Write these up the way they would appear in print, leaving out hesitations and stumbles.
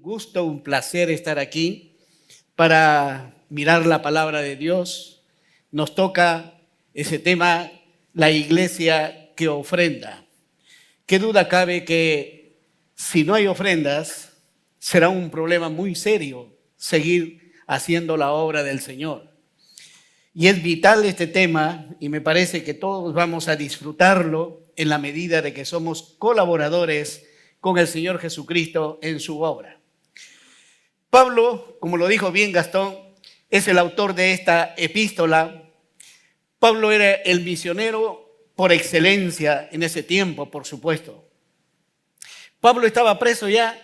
gusto, un placer estar aquí para mirar la palabra de Dios. Nos toca ese tema, la iglesia que ofrenda. Qué duda cabe que si no hay ofrendas, será un problema muy serio seguir haciendo la obra del Señor. Y es vital este tema y me parece que todos vamos a disfrutarlo en la medida de que somos colaboradores con el Señor Jesucristo en su obra. Pablo, como lo dijo bien Gastón, es el autor de esta epístola. Pablo era el misionero por excelencia en ese tiempo, por supuesto. Pablo estaba preso ya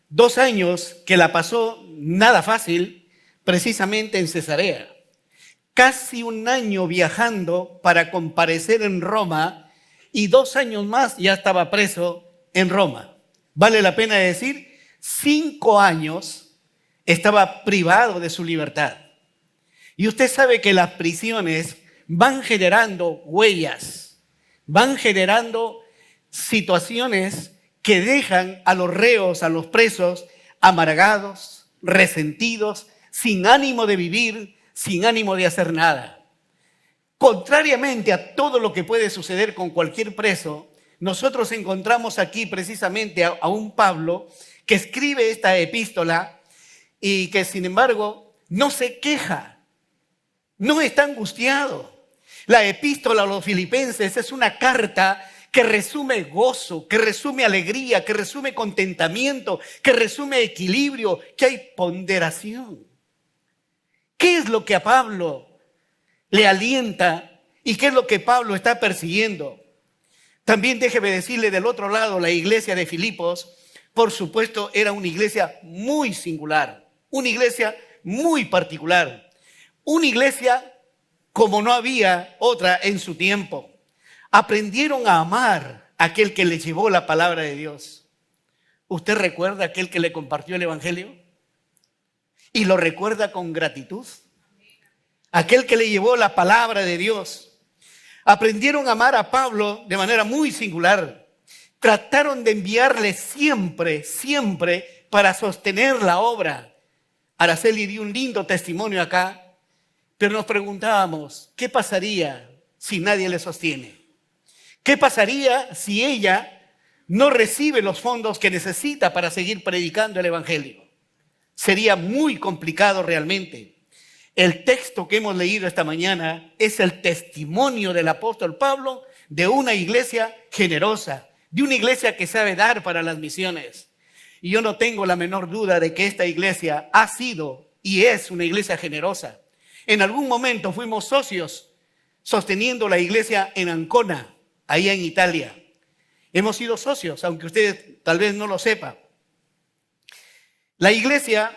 2 años, que la pasó nada fácil, precisamente en Cesarea. Casi 1 año viajando para comparecer en Roma y 2 años más ya estaba preso en Roma. Vale la pena decir, 5 años estaba privado de su libertad. Y usted sabe que las prisiones van generando huellas, van generando situaciones que dejan a los reos, a los presos, amargados, resentidos, sin ánimo de vivir, sin ánimo de hacer nada. Contrariamente a todo lo que puede suceder con cualquier preso, nosotros encontramos aquí precisamente a un Pablo que escribe esta epístola y que sin embargo no se queja, no está angustiado. La epístola a los filipenses es una carta que resume gozo, que resume alegría, que resume contentamiento, que resume equilibrio, que hay ponderación. ¿Qué es lo que a Pablo le alienta y qué es lo que Pablo está persiguiendo? También déjeme decirle, del otro lado, la iglesia de Filipos, por supuesto, era una iglesia muy singular, una iglesia muy particular, una iglesia como no había otra en su tiempo. Aprendieron a amar a aquel que les llevó la palabra de Dios. ¿Usted recuerda a aquel que le compartió el evangelio? ¿Y lo recuerda con gratitud? Aquel que le llevó la palabra de Dios. Aprendieron a amar a Pablo de manera muy singular. Trataron de enviarle siempre para sostener la obra. Araceli dio un lindo testimonio acá, pero nos preguntábamos, ¿qué pasaría si nadie le sostiene? ¿Qué pasaría si ella no recibe los fondos que necesita para seguir predicando el evangelio? Sería muy complicado realmente. El texto que hemos leído esta mañana es el testimonio del apóstol Pablo de una iglesia generosa, de una iglesia que sabe dar para las misiones. Y yo no tengo la menor duda de que esta iglesia ha sido y es una iglesia generosa. En algún momento fuimos socios sosteniendo la iglesia en Ancona, ahí en Italia. Hemos sido socios, aunque usted tal vez no lo sepa. La iglesia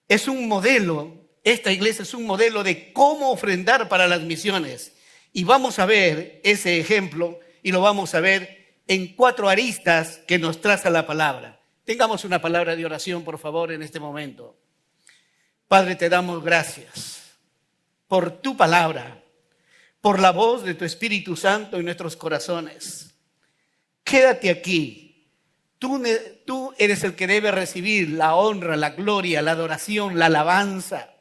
es un modelo. Esta iglesia es un modelo de cómo ofrendar para las misiones. Y vamos a ver ese ejemplo y lo vamos a ver en 4 aristas que nos traza la palabra. Tengamos una palabra de oración, por favor, en este momento. Padre, te damos gracias por tu palabra, por la voz de tu Espíritu Santo en nuestros corazones. Quédate aquí. Tú eres el que debe recibir la honra, la gloria, la adoración, la alabanza.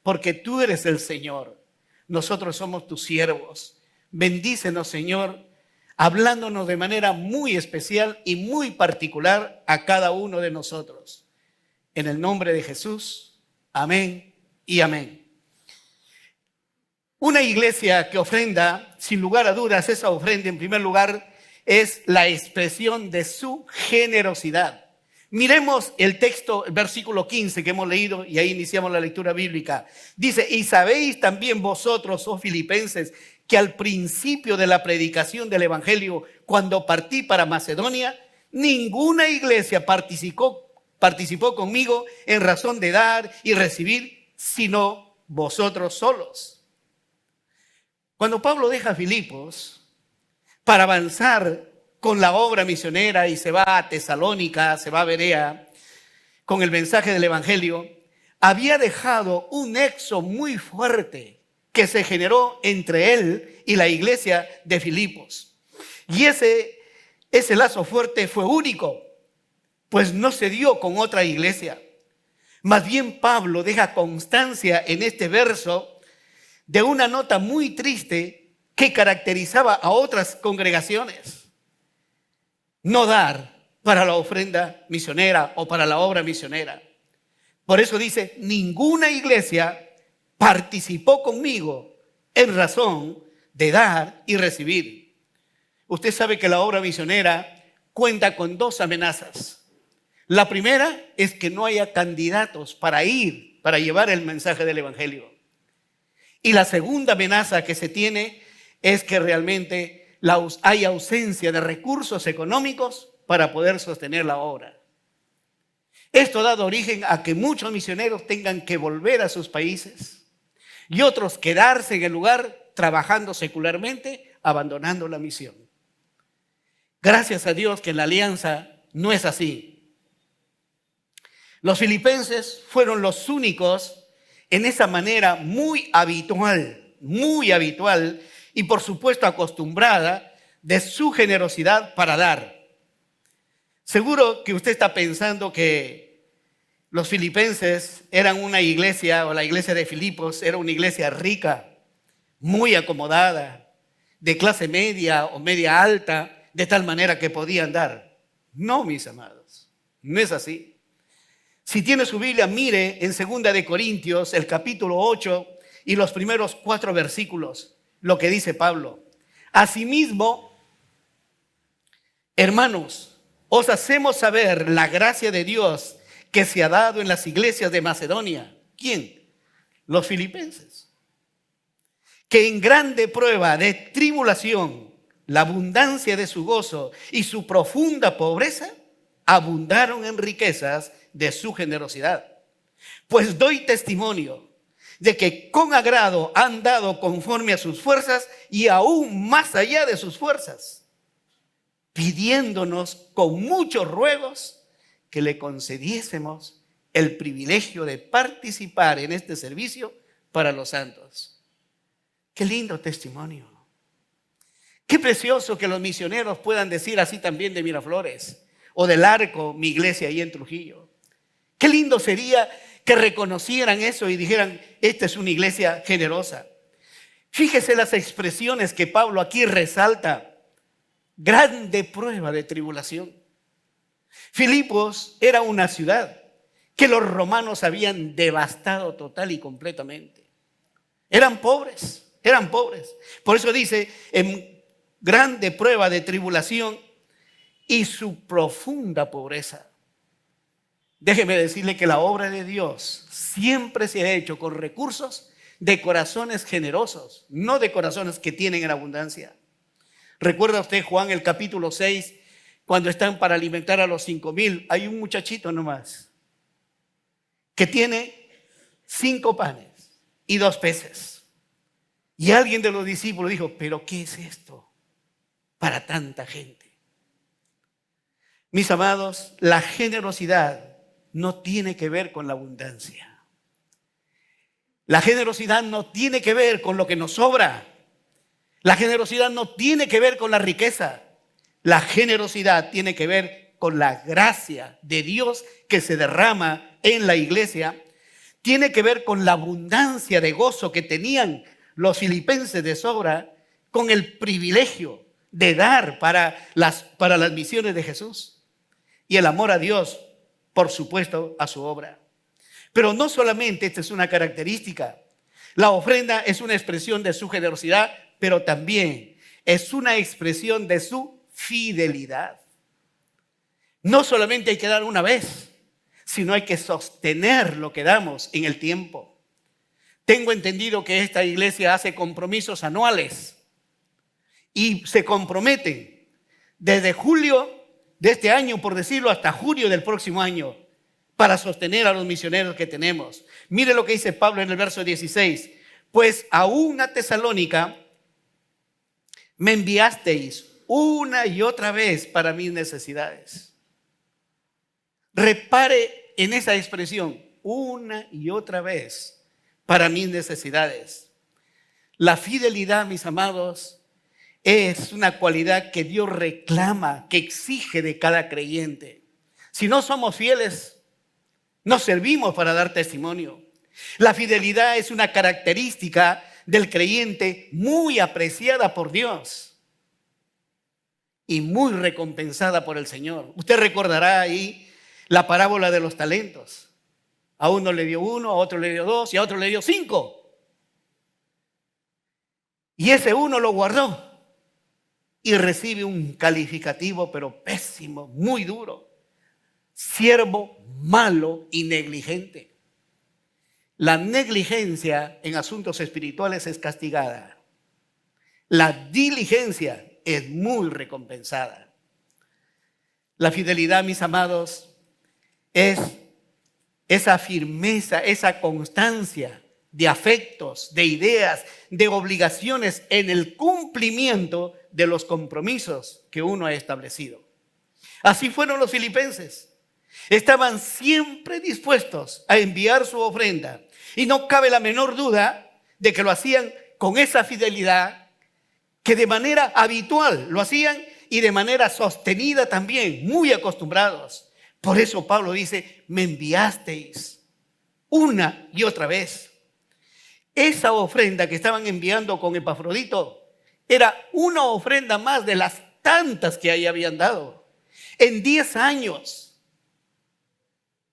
Porque tú eres el Señor, nosotros somos tus siervos. Bendícenos, Señor, hablándonos de manera muy especial y muy particular a cada uno de nosotros. En el nombre de Jesús, amén y amén. Una iglesia que ofrenda, sin lugar a dudas, esa ofrenda en primer lugar es la expresión de su generosidad. Miremos el texto, el versículo 15 que hemos leído y ahí iniciamos la lectura bíblica. Dice, y sabéis también vosotros, oh filipenses, que al principio de la predicación del evangelio, cuando partí para Macedonia, ninguna iglesia participó conmigo en razón de dar y recibir, sino vosotros solos. Cuando Pablo deja Filipos para avanzar con la obra misionera y se va a Tesalónica, se va a Berea, con el mensaje del evangelio, había dejado un nexo muy fuerte que se generó entre él y la iglesia de Filipos. Y ese lazo fuerte fue único. pues no se dio con otra iglesia. Más bien Pablo deja constancia en este verso de una nota muy triste que caracterizaba a otras congregaciones. No dar para la ofrenda misionera o para la obra misionera. Por eso dice, ninguna iglesia participó conmigo en razón de dar y recibir. Usted sabe que la obra misionera cuenta con dos amenazas. La primera es que no haya candidatos para ir, para llevar el mensaje del evangelio. Y la segunda amenaza que se tiene es que realmente hay ausencia de recursos económicos para poder sostener la obra. Esto ha dado origen a que muchos misioneros tengan que volver a sus países y otros quedarse en el lugar trabajando secularmente, abandonando la misión. Gracias a Dios que en la alianza no es así. Los filipenses fueron los únicos en esa manera muy habitual y por supuesto acostumbrada de su generosidad para dar. Seguro que usted está pensando que los filipenses eran una iglesia, o la iglesia de Filipos era una iglesia rica, muy acomodada, de clase media o media alta, de tal manera que podían dar. No, mis amados, no es así. Si tiene su Biblia, mire en 2 de Corintios, el capítulo 8 y los primeros 4 versículos, lo que dice Pablo. Asimismo, hermanos, os hacemos saber la gracia de Dios que se ha dado en las iglesias de Macedonia. ¿Quién? Los filipenses. Que en grande prueba de tribulación, la abundancia de su gozo y su profunda pobreza abundaron en riquezas de su generosidad. Pues doy testimonio de que con agrado han dado conforme a sus fuerzas y aún más allá de sus fuerzas, pidiéndonos con muchos ruegos que le concediésemos el privilegio de participar en este servicio para los santos. Qué lindo testimonio. Qué precioso que los misioneros puedan decir así también de Miraflores o del Arco, mi iglesia ahí en Trujillo. Qué lindo sería que reconocieran eso y dijeran, esta es una iglesia generosa. Fíjese las expresiones que Pablo aquí resalta. Grande prueba de tribulación. Filipos era una ciudad que los romanos habían devastado total y completamente. Eran pobres. Por eso dice, en grande prueba de tribulación y su profunda pobreza. Déjeme decirle que la obra de Dios siempre se ha hecho con recursos de corazones generosos, no de corazones que tienen en abundancia. ¿Recuerda usted Juan el capítulo 6, cuando están para alimentar a los 5,000? Hay un muchachito nomás que tiene 5 panes y 2 peces. Y alguien de los discípulos dijo, ¿pero qué es esto para tanta gente? Mis amados, la generosidad no tiene que ver con la abundancia. La generosidad no tiene que ver con lo que nos sobra. La generosidad no tiene que ver con la riqueza. La generosidad tiene que ver con la gracia de Dios que se derrama en la iglesia. Tiene que ver con la abundancia de gozo que tenían los filipenses de sobra, con el privilegio de dar para las misiones de Jesús. Y el amor a Dios, por supuesto, a su obra. Pero no solamente esta es una característica. La ofrenda es una expresión de su generosidad, pero también es una expresión de su fidelidad. No solamente hay que dar una vez, sino hay que sostener lo que damos en el tiempo. Tengo entendido que esta iglesia hace compromisos anuales y se comprometen desde julio de este año, por decirlo, hasta junio del próximo año, para sostener a los misioneros que tenemos. Mire lo que dice Pablo en el verso 16. Pues aún a Tesalónica me enviasteis una y otra vez para mis necesidades. Repare en esa expresión, una y otra vez para mis necesidades. La fidelidad, mis amados, es una cualidad que Dios reclama, que exige de cada creyente. Si no somos fieles, no servimos para dar testimonio. La fidelidad es una característica del creyente muy apreciada por Dios y muy recompensada por el Señor. Usted recordará ahí la parábola de los talentos. A uno le dio 1, a otro le dio 2 y a otro le dio 5. Y ese uno lo guardó y recibe un calificativo, pero pésimo, muy duro. Siervo malo y negligente. La negligencia en asuntos espirituales es castigada. La diligencia es muy recompensada. La fidelidad, mis amados, es esa firmeza, esa constancia de afectos, de ideas, de obligaciones en el cumplimiento de los compromisos que uno ha establecido. Así fueron los filipenses. Estaban siempre dispuestos a enviar su ofrenda y no cabe la menor duda de que lo hacían con esa fidelidad, que de manera habitual lo hacían y de manera sostenida también, muy acostumbrados. Por eso Pablo dice, me enviasteis una y otra vez. Esa ofrenda que estaban enviando con Epafrodito era una ofrenda más de las tantas que ahí habían dado. En 10 años,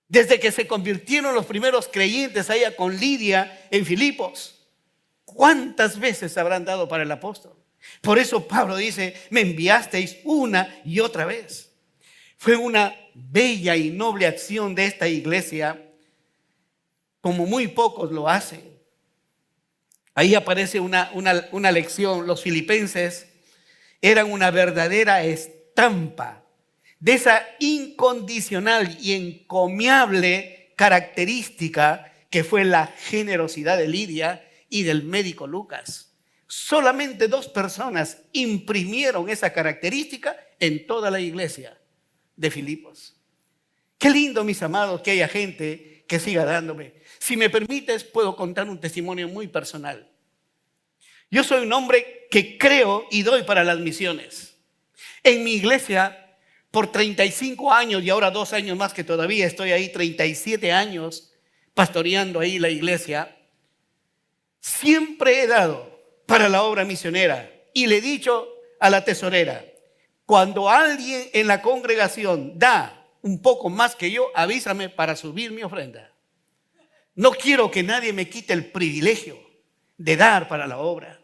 desde que se convirtieron los primeros creyentes allá con Lidia en Filipos, ¿cuántas veces habrán dado para el apóstol? Por eso Pablo dice, me enviasteis una y otra vez. Fue una bella y noble acción de esta iglesia, como muy pocos lo hacen. Ahí aparece una lección. Los filipenses eran una verdadera estampa de esa incondicional y encomiable característica que fue la generosidad de Lidia y del médico Lucas. Solamente 2 personas imprimieron esa característica en toda la iglesia de Filipos. Qué lindo, mis amados, que haya gente que siga dándome. Si me permites, puedo contar un testimonio muy personal. Yo soy un hombre que creo y doy para las misiones. En mi iglesia, por 35 años y ahora 2 años más que todavía estoy ahí, 37 años pastoreando ahí la iglesia, siempre he dado para la obra misionera y le he dicho a la tesorera, cuando alguien en la congregación da un poco más que yo, avísame para subir mi ofrenda. No quiero que nadie me quite el privilegio de dar para la obra.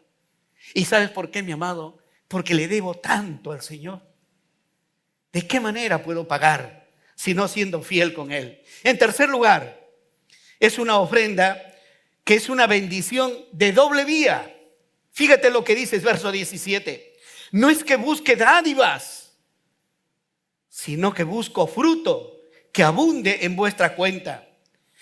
¿Y sabes por qué, mi amado? Porque le debo tanto al Señor. ¿De qué manera puedo pagar si no siendo fiel con Él? En tercer lugar, es una ofrenda que es una bendición de doble vía. Fíjate lo que dice verso 17. No es que busque dádivas, sino que busco fruto que abunde en vuestra cuenta.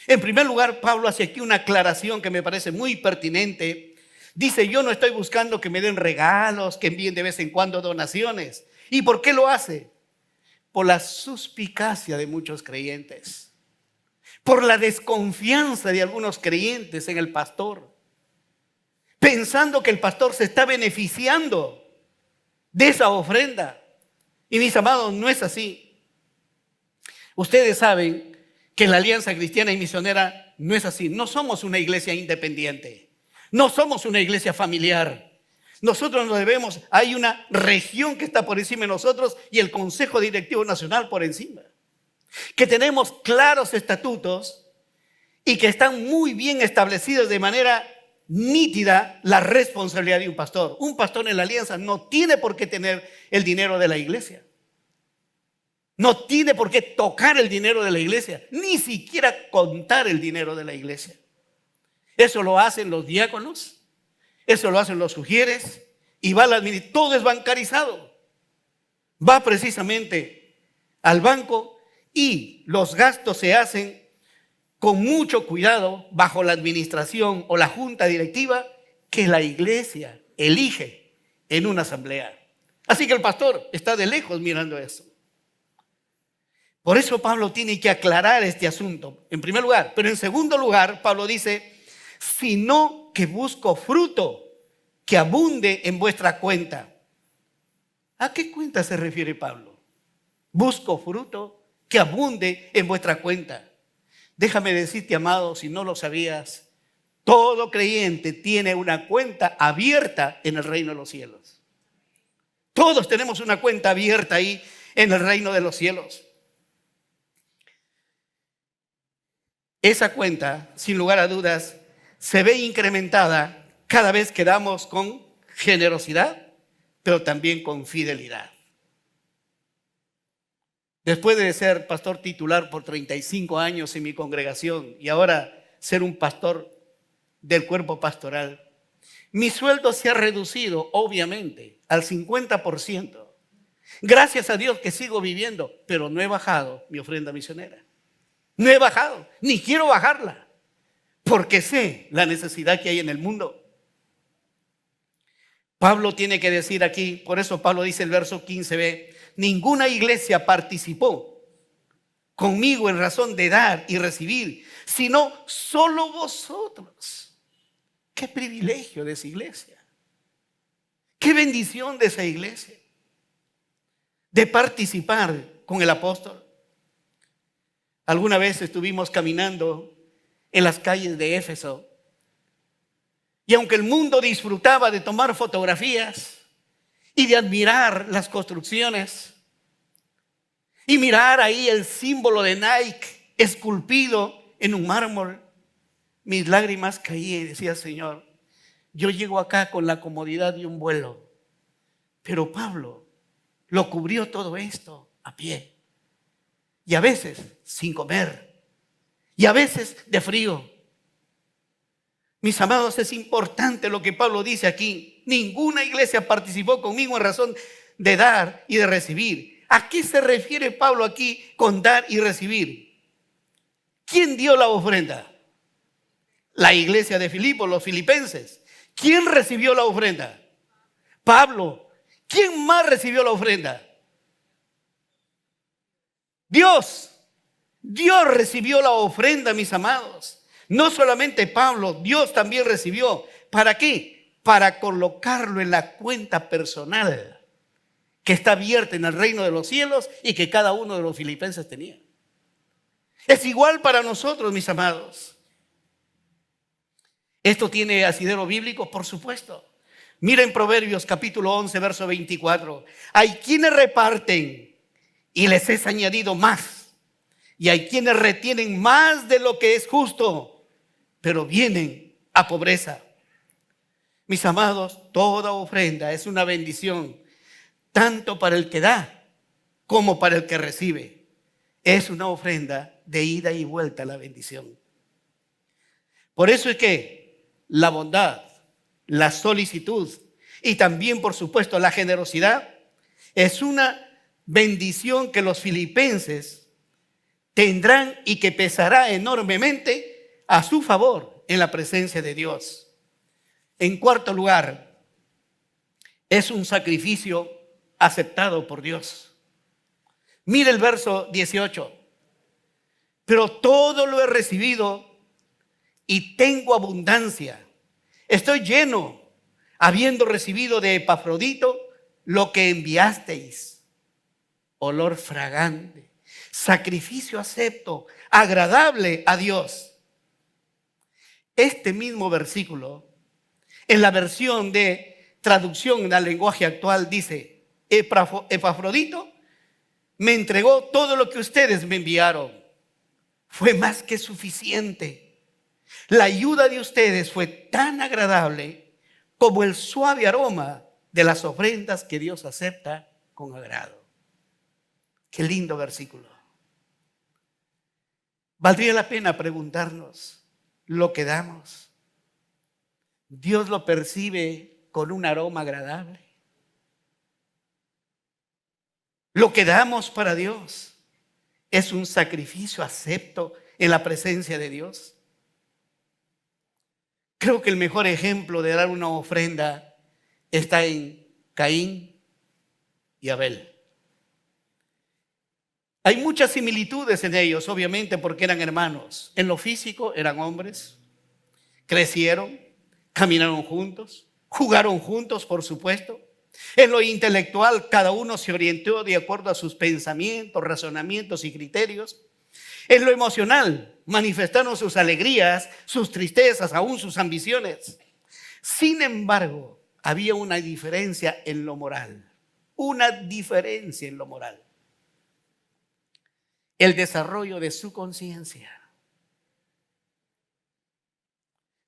En primer lugar, Pablo hace aquí una aclaración que me parece muy pertinente. Dice, yo no estoy buscando que me den regalos, que envíen de vez en cuando donaciones. ¿Y por qué lo hace? Por la suspicacia de muchos creyentes, por la desconfianza de algunos creyentes en el pastor, pensando que el pastor se está beneficiando de esa ofrenda. Y mis amados, no es así. Ustedes saben que en la Alianza Cristiana y Misionera no es así. No somos una iglesia independiente. No somos una iglesia familiar. Nosotros nos debemos, hay una región que está por encima de nosotros y el Consejo Directivo Nacional por encima. Que tenemos claros estatutos y que están muy bien establecidos de manera nítida la responsabilidad de un pastor. Un pastor en la alianza no tiene por qué tener el dinero de la iglesia. No tiene por qué tocar el dinero de la iglesia, ni siquiera contar el dinero de la iglesia. Eso lo hacen los diáconos, eso lo hacen los sugieres y va a la administración. Todo es bancarizado. Va precisamente al banco y los gastos se hacen con mucho cuidado bajo la administración o la junta directiva que la iglesia elige en una asamblea. Así que el pastor está de lejos mirando eso. Por eso Pablo tiene que aclarar este asunto, en primer lugar. Pero en segundo lugar, Pablo dice, sino que busco fruto que abunde en vuestra cuenta. ¿A qué cuenta se refiere Pablo? Busco fruto que abunde en vuestra cuenta. Déjame decirte, amado, si no lo sabías, todo creyente tiene una cuenta abierta en el reino de los cielos. Todos tenemos una cuenta abierta ahí en el reino de los cielos. Esa cuenta, sin lugar a dudas, se ve incrementada cada vez que damos con generosidad, pero también con fidelidad. Después de ser pastor titular por 35 años en mi congregación y ahora ser un pastor del cuerpo pastoral, mi sueldo se ha reducido, obviamente, al 50%. Gracias a Dios que sigo viviendo, pero no he bajado mi ofrenda misionera. No he bajado, ni quiero bajarla, porque sé la necesidad que hay en el mundo. Pablo tiene que decir aquí, por eso Pablo dice el verso 15b, ninguna iglesia participó conmigo en razón de dar y recibir, sino solo vosotros. Qué privilegio de esa iglesia. Qué bendición de esa iglesia. De participar con el apóstol. Alguna vez estuvimos caminando en las calles de Éfeso y aunque el mundo disfrutaba de tomar fotografías y de admirar las construcciones y mirar ahí el símbolo de Nike esculpido en un mármol, mis lágrimas caían y decía, Señor, yo llego acá con la comodidad de un vuelo, pero Pablo lo cubrió todo esto a pie. Y a veces sin comer. Y a veces de frío. Mis amados, es importante lo que Pablo dice aquí. Ninguna iglesia participó conmigo en razón de dar y de recibir. ¿A qué se refiere Pablo aquí con dar y recibir? ¿Quién dio la ofrenda? La iglesia de Filipos, los filipenses. ¿Quién recibió la ofrenda? Pablo. ¿Quién más recibió la ofrenda? Dios. Dios recibió la ofrenda, mis amados. No solamente Pablo, Dios también recibió. ¿Para qué? Para colocarlo en la cuenta personal que está abierta en el reino de los cielos y que cada uno de los filipenses tenía. Es igual para nosotros, mis amados. ¿Esto tiene asidero bíblico? Por supuesto. Miren Proverbios capítulo 11, verso 24. Hay quienes reparten y les es añadido más. Y hay quienes retienen más de lo que es justo, pero vienen a pobreza. Mis amados, toda ofrenda es una bendición, tanto para el que da como para el que recibe. Es una ofrenda de ida y vuelta a la bendición. Por eso es que la bondad, la solicitud y también, por supuesto, la generosidad es una bendición que los filipenses tendrán y que pesará enormemente a su favor en la presencia de Dios. En cuarto lugar, es un sacrificio aceptado por Dios. Mire el verso 18. Pero todo lo he recibido y tengo abundancia. Estoy lleno, habiendo recibido de Epafrodito lo que enviasteis. Olor fragante, sacrificio acepto, agradable a Dios. Este mismo versículo, en la versión de traducción al lenguaje actual, dice: Epafrodito me entregó todo lo que ustedes me enviaron. Fue más que suficiente. La ayuda de ustedes fue tan agradable como el suave aroma de las ofrendas que Dios acepta con agrado. Qué lindo versículo. Valdría la pena preguntarnos: ¿lo que damos, Dios lo percibe con un aroma agradable? Lo que damos para Dios es un sacrificio acepto en la presencia de Dios. Creo que el mejor ejemplo de dar una ofrenda está en Caín y Abel. Hay muchas similitudes en ellos, obviamente, porque eran hermanos. En lo físico eran hombres, crecieron, caminaron juntos, jugaron juntos, por supuesto. En lo intelectual, cada uno se orientó de acuerdo a sus pensamientos, razonamientos y criterios. En lo emocional, manifestaron sus alegrías, sus tristezas, aún sus ambiciones. Sin embargo, había una diferencia en lo moral. Una diferencia en lo moral. El desarrollo de su conciencia.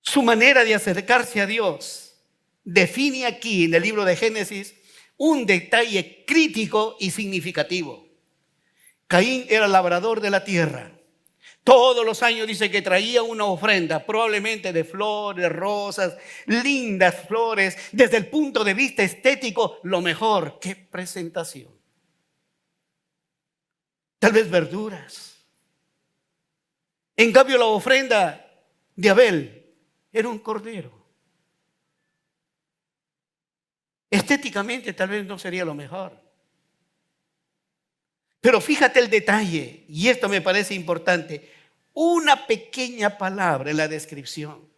Su manera de acercarse a Dios define aquí en el libro de Génesis un detalle crítico y significativo. Caín era labrador de la tierra. Todos los años dice que traía una ofrenda, probablemente de flores, rosas, lindas flores. Desde el punto de vista estético, lo mejor. ¡Qué presentación! Tal vez verduras. En cambio, la ofrenda de Abel era un cordero. Estéticamente tal vez no sería lo mejor. Pero fíjate el detalle, y esto me parece importante. Una pequeña palabra en la descripción.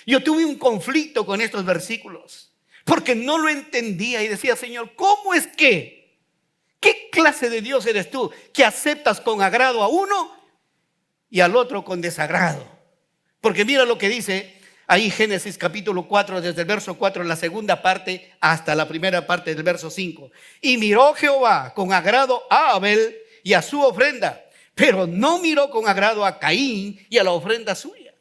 Yo tuve un conflicto con estos versículos, porque no lo entendía y decía, Señor, ¿cómo es que? ¿Qué clase de Dios eres tú que aceptas con agrado a uno y al otro con desagrado? Porque mira lo que dice ahí Génesis capítulo 4, desde el verso 4 en la segunda parte hasta la primera parte del verso 5. Y miró Jehová con agrado a Abel y a su ofrenda, pero no miró con agrado a Caín y a la ofrenda suya.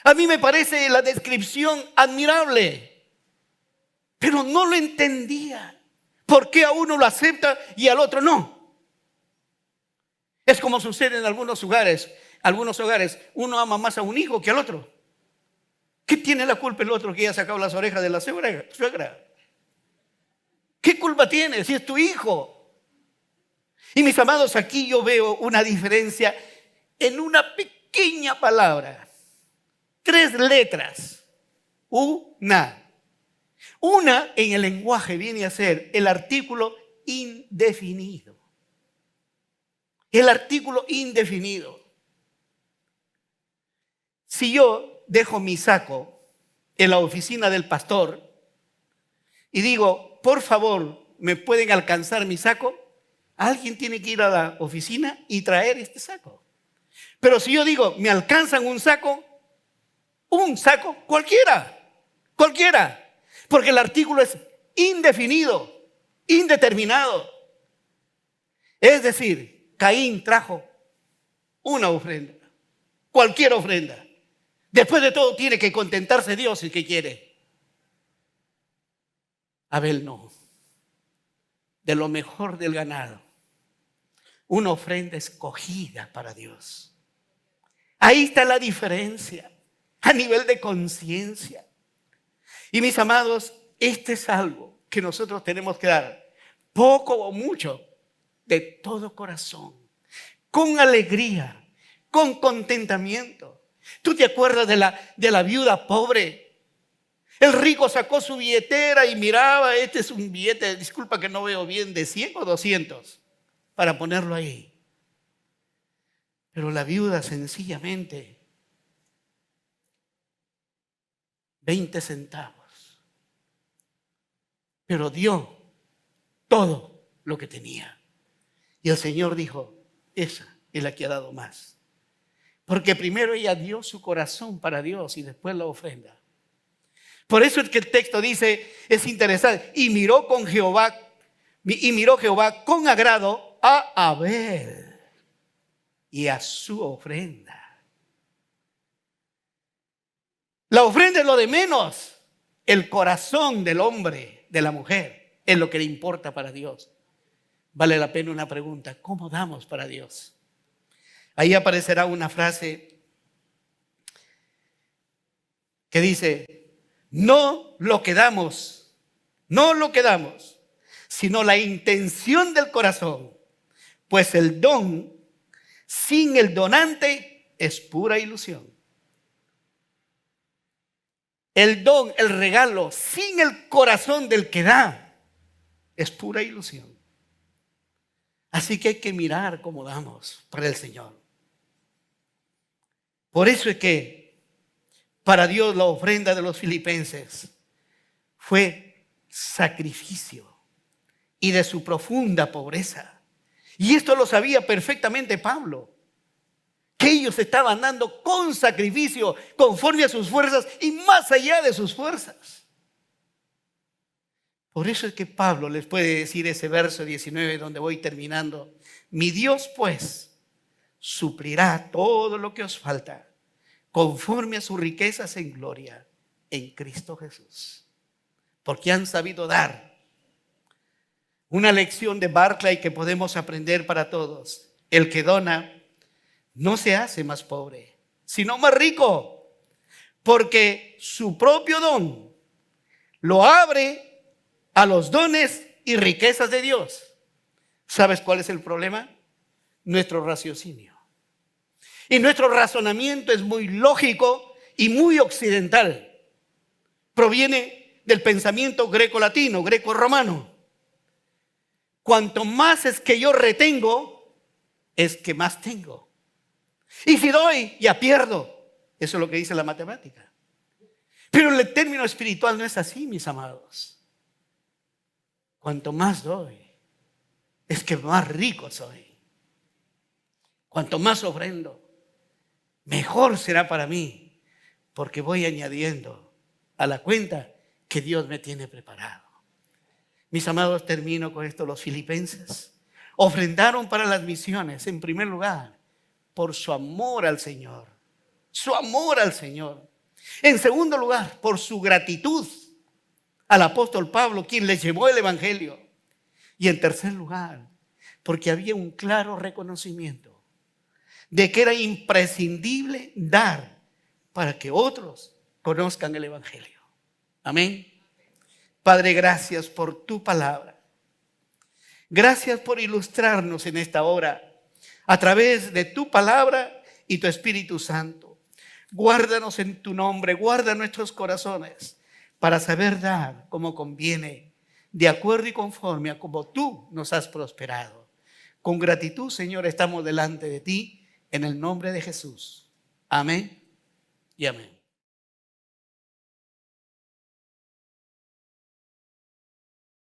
A mí me parece la descripción admirable, pero no lo entendía. ¿Por qué a uno lo acepta y al otro no? Es como sucede en algunos hogares. Uno ama más a un hijo que al otro. ¿Qué tiene la culpa el otro que ya ha sacado las orejas de la suegra? ¿Qué culpa tiene si es tu hijo? Y mis amados, aquí yo veo una diferencia en una pequeña palabra. 3 letras. Una en el lenguaje viene a ser el artículo indefinido. El artículo indefinido. Si yo dejo mi saco en la oficina del pastor y digo, por favor, ¿me pueden alcanzar mi saco? Alguien tiene que ir a la oficina y traer este saco. Pero si yo digo, ¿me alcanzan un saco? Cualquiera. Porque el artículo es indefinido, indeterminado. Es decir, Caín trajo una ofrenda, cualquier ofrenda. Después de todo tiene que contentarse Dios si que quiere. Abel no. De lo mejor del ganado. Una ofrenda escogida para Dios. Ahí está la diferencia a nivel de conciencia. Y mis amados, este es algo que nosotros tenemos que dar, poco o mucho, de todo corazón, con alegría, con contentamiento. ¿Tú te acuerdas de la viuda pobre? El rico sacó su billetera y miraba, este es un billete, disculpa que no veo bien, de 100 o 200, para ponerlo ahí. Pero la viuda sencillamente, 20 centavos. Pero dio todo lo que tenía. Y el Señor dijo, esa es la que ha dado más. Porque primero ella dio su corazón para Dios y después la ofrenda. Por eso es que el texto dice, es interesante, y miró Jehová con agrado a Abel y a su ofrenda. La ofrenda es lo de menos. El corazón del hombre, de la mujer, es lo que le importa para Dios. Vale la pena una pregunta, ¿cómo damos para Dios? Ahí aparecerá una frase que dice, no lo que damos, sino la intención del corazón, pues el don sin el donante es pura ilusión. El don, el regalo, sin el corazón del que da, es pura ilusión. Así que hay que mirar cómo damos para el Señor. Por eso es que para Dios la ofrenda de los filipenses fue sacrificio y de su profunda pobreza. Y esto lo sabía perfectamente Pablo, que ellos estaban dando con sacrificio, conforme a sus fuerzas y más allá de sus fuerzas. Por eso es que Pablo les puede decir ese verso 19 donde voy terminando: mi Dios pues suplirá todo lo que os falta conforme a sus riquezas en gloria en Cristo Jesús. Porque han sabido dar. Una lección de Barclay que podemos aprender para todos: el que dona no se hace más pobre, sino más rico, porque su propio don lo abre a los dones y riquezas de Dios. ¿Sabes cuál es el problema? Nuestro raciocinio. Y nuestro razonamiento es muy lógico y muy occidental. Proviene del pensamiento greco-latino, greco-romano. Cuanto más es que yo retengo, es que más tengo. Y si doy, ya pierdo. Eso es lo que dice la matemática. Pero el término espiritual no es así, mis amados. Cuanto más doy, es que más rico soy. Cuanto más ofrendo, mejor será para mí, porque voy añadiendo a la cuenta que Dios me tiene preparado. Mis amados, termino con esto. Los filipenses ofrendaron para las misiones, en primer lugar, por su amor al Señor. Su amor al Señor. En segundo lugar, por su gratitud al apóstol Pablo, quien les llevó el evangelio. Y en tercer lugar, porque había un claro reconocimiento de que era imprescindible dar para que otros conozcan el evangelio. Amén. Padre, gracias por tu palabra. Gracias por ilustrarnos en esta hora a través de tu palabra y tu Espíritu Santo. Guárdanos en tu nombre, guarda nuestros corazones para saber dar como conviene, de acuerdo y conforme a como tú nos has prosperado. Con gratitud, Señor, estamos delante de ti en el nombre de Jesús. Amén y amén.